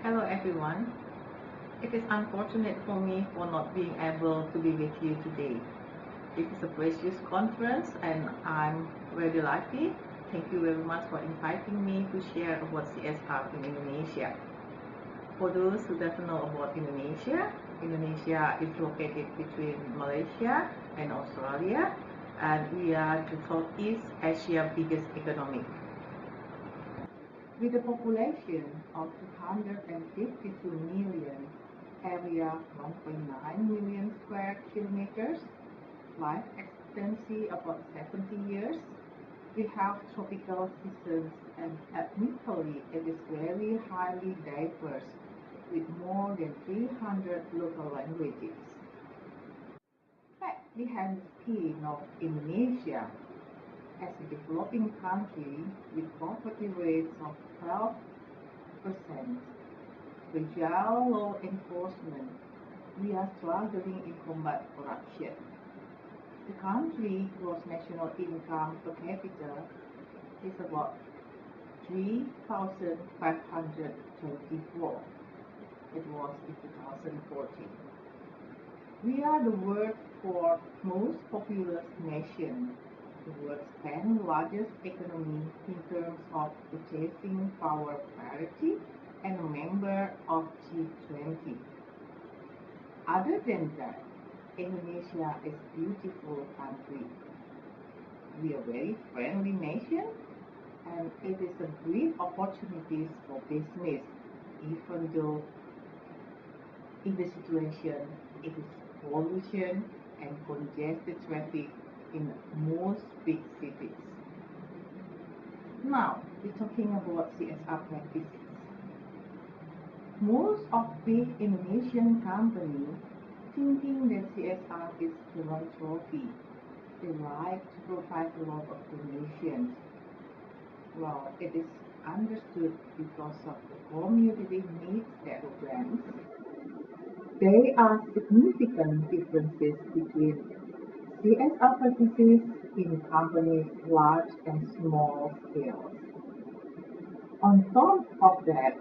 Hello everyone. It is unfortunate for me for not being able to be with you today. This is a precious conference and I'm very lucky. Thank you very much for inviting me to share about CSR in Indonesia. For those who doesn't know about Indonesia, Indonesia is located between Malaysia and Australia, and we are the Southeast Asia biggest economy. With a population of 252 million, area 1.9 million square kilometers, life expectancy about 70 years, we have tropical seasons and ethnically it is very highly diverse with more than 300 local languages. Fact behind the skin of Indonesia as a developing country with poverty rates of 12%, fragile law enforcement, we are struggling in combat corruption. The country gross national income per capita is about 3,524. It was in 2014. We are the world's fourth most populous nation, the world's 10th largest economy in terms of purchasing power parity, and a member of G20. Other than that, Indonesia is a beautiful country. We are a very friendly nation and it is a great opportunities for business, even though in the situation it is pollution and congested traffic in most big cities. Now, we're talking about CSR practices. Most of big Indonesian companies thinking that CSR is philanthropy. They like to provide a lot of donations. Well, it is understood because of the community needs that programs. There are significant differences between CSR practices in companies large and small scales. On top of that,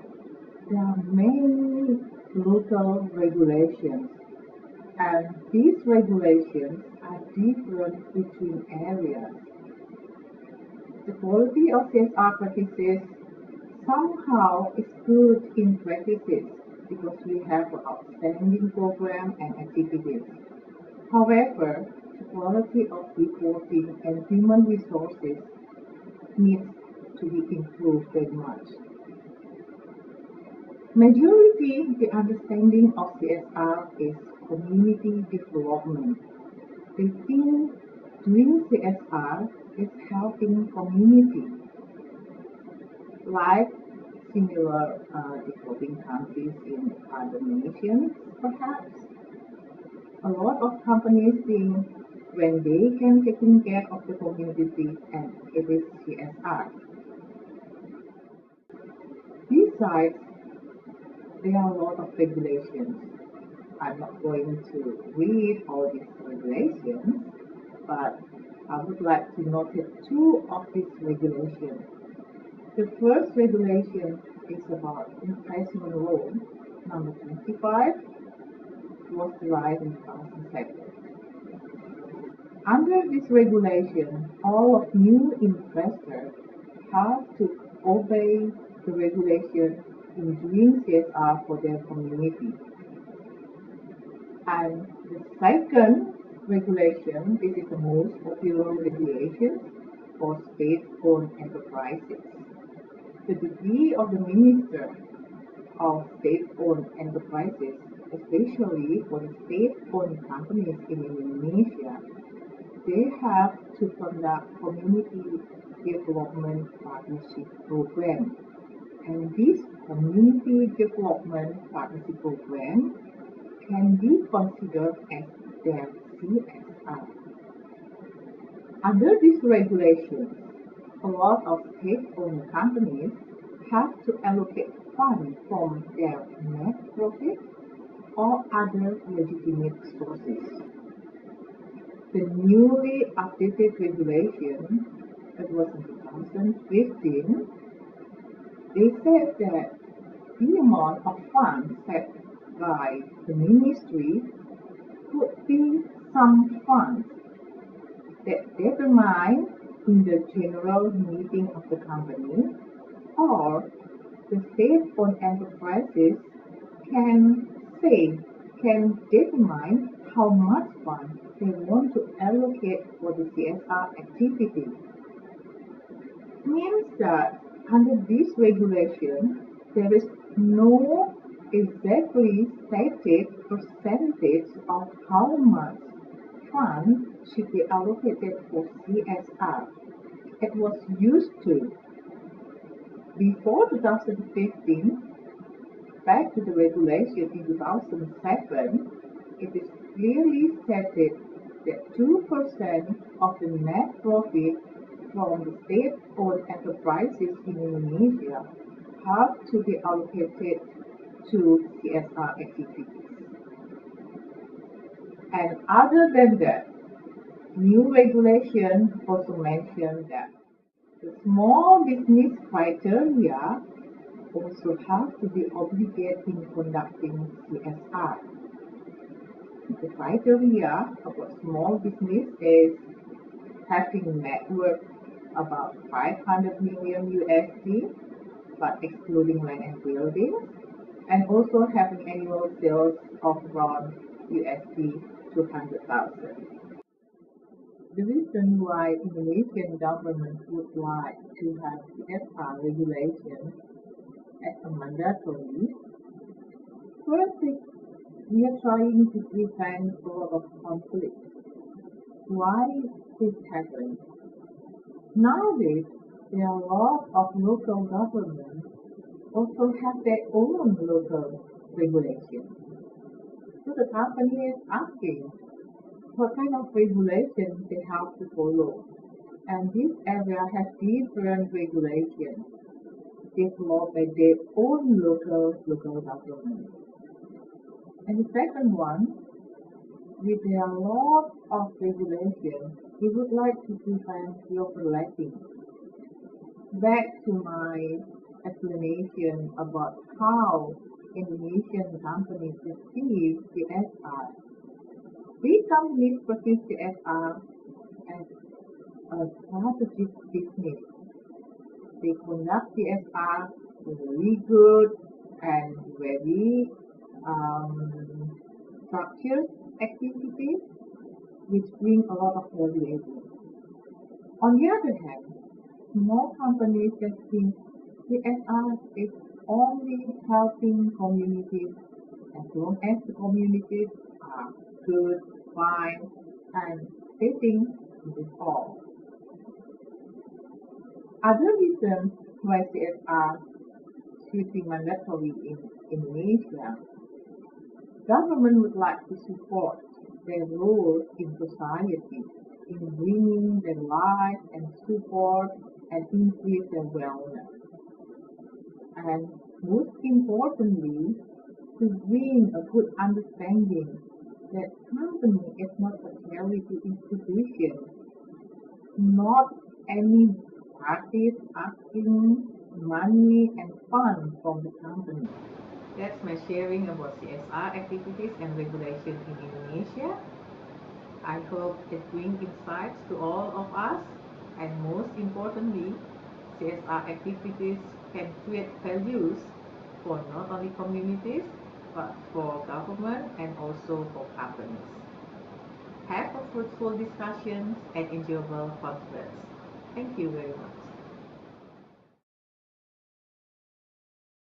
there are many local regulations, and these regulations are different between areas. The quality of CSR practices somehow is good in practices because we have an outstanding program and activities. However, the quality of reporting and human resources needs to be improved very much. Majority, the understanding of CSR is community development. They think doing CSR is helping community, like similar developing countries in other nations, perhaps. A lot of companies think when they can taking care of the community and it is CSR. Besides, there are a lot of regulations. I'm not going to read all these regulations, but I would like to notice two of these regulations. The first regulation is about investment law, number 25, was derived in 2007. Under this regulation, all of new investors have to obey the regulation in doing CSR for their community. And the second regulation, this is the most popular regulation for state-owned enterprises. The duty of the Minister of State-Owned Enterprises, especially for the state-owned companies in Indonesia, they have to conduct community development partnership program. And this community development partnership program can be considered as their CSR. Under this regulation, a lot of state-owned companies have to allocate funds from their net profit or other legitimate sources. The newly updated regulation, that was in 2015, they said that the amount of funds set by the ministry could be some funds that determined in the general meeting of the company, or the state-owned enterprises can say, can determine how much funds they want to allocate for the CSR activity. Means that under this regulation, there is no exactly stated percentage of how much funds should be allocated for CSR. It was used to, before 2015, back to the regulation in 2007, it is clearly stated that 2% of the net profit from the state-owned enterprises in Indonesia have to be allocated to CSR activities. And other than that, new regulation also mentioned that the small business criteria also have to be obligated in conducting CSR. The criteria about small business is having net worth about 500 million USD, but excluding land and buildings, and also having annual sales of around USD 200,000. The reason why Indonesian government would like to have CSR regulation as a mandatory, first is we are trying to prevent a lot of conflict. Why this happens? Nowadays, there are a lot of local governments also have their own local regulations. So the company is asking what kind of regulations they have to follow. And this area has different regulations developed by their own local government. And the second one, with a lot of regulations, we would like to prevent the overlapping. Back to my explanation about how Indonesian companies perceive CSR. These companies perceive CSR as a strategic business. They conduct CSR very good and very structured activities which bring a lot of value. On the other hand, small companies that think CSR is only helping communities as long as the communities are good, fine, and they think this is all. Other reasons why CSR should be mandatory in Indonesia, government would like to support their role in society in bringing their life and support and increase their wellness. And most importantly, to bring a good understanding that company is not a charity institution, not any parties asking money and funds from the company. That's my sharing about CSR activities and regulations in Indonesia. I hope it brings insights to all of us, and most importantly, CSR activities can create values for not only communities, but for government and also for companies. Have a fruitful discussion and enjoyable conference. Thank you very much.